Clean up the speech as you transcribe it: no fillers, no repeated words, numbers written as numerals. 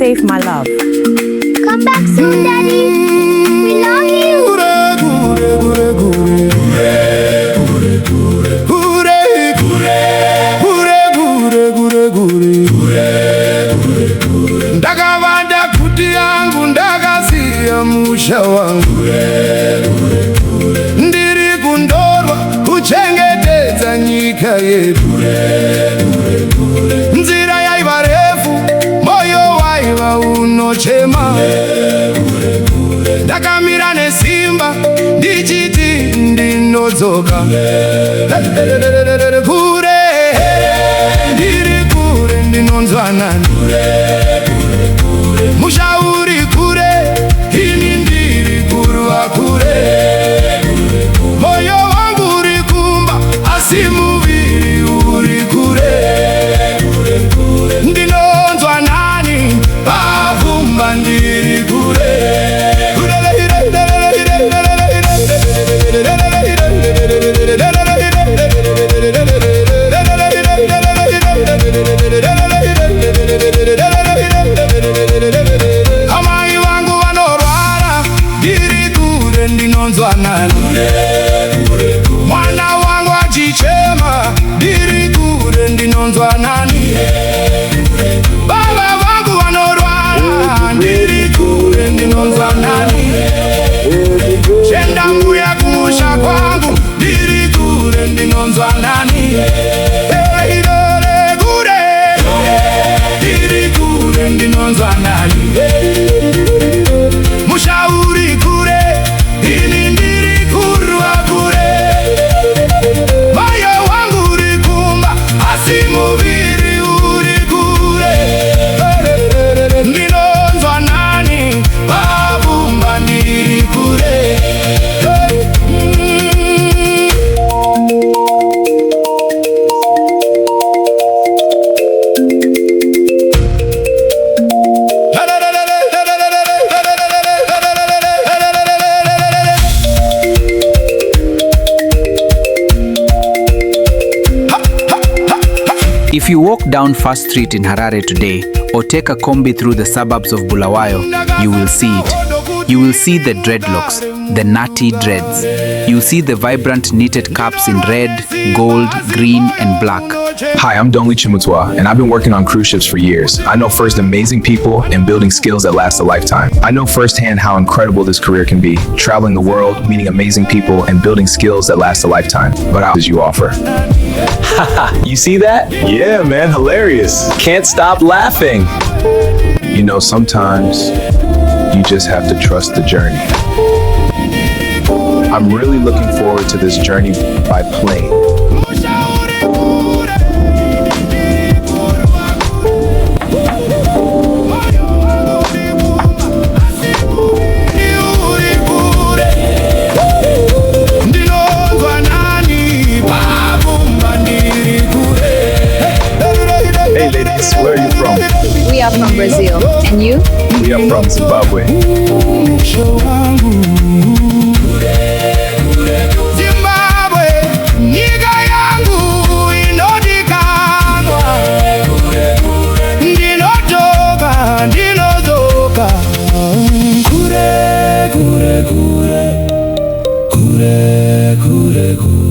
safe, my love. Come back soon, Daddy. We love you. Ndakavanda kuti yangu ndakasiya musha wangu, ndiri kundorwa kuchengetedza nyika yedu. Nzira yaiva refu, moyo waiva unochema. Ndakamira nesimba ndichiti ndinodzoka. Kure, ndiri kure, ndinonzwa nani. Mushauri kure, ini ndiri kurwa kure. Moyo wangu uri kumba, asi muviri uri kure. Ndinonzwa nani, pavumba ndiri kure. Amai vangu vanorwara, ndiri kure, ndinonzwa nani. Mwana wangu achichema, ndiri kure, ndinonzwa nani. Baba vangu vanorwara, ndiri kure, ndinonzwa nani. Chenda mbuya kumusha kwangu, ndiri kure, ndinonzwa nani. Ndinonzwa nani. Mushauri kure, ini ndiri kurwa kure. Moyo wangu uri kumba, asi muviri uri kure. Ndinonzwa nani, pavumba ndiri kure. If you walk down First Street in Harare today, or take a combi through the suburbs of Bulawayo, you will see it. You will see the dreadlocks, the natty dreads. You will see the vibrant knitted caps in red, gold, green, and black. Hi, I'm Donli Chimutwa, and I've been working on cruise ships for years. I know first amazing people and building skills that last a lifetime. I know firsthand how incredible this career can be, traveling the world, meeting amazing people, and building skills that last a lifetime. But how does you offer? Haha, you see that? Yeah, man, hilarious. Can't stop laughing. You know, sometimes you just have to trust the journey. I'm really looking forward to this journey by plane. Hey ladies, where are you from? We are from Brazil. And you? We are from Zimbabwe. Zimbabwe, nyika yangu inodikanwa. Ndinotoka, ndinozoka. Kure, kure, kure. Kure, kure, kure.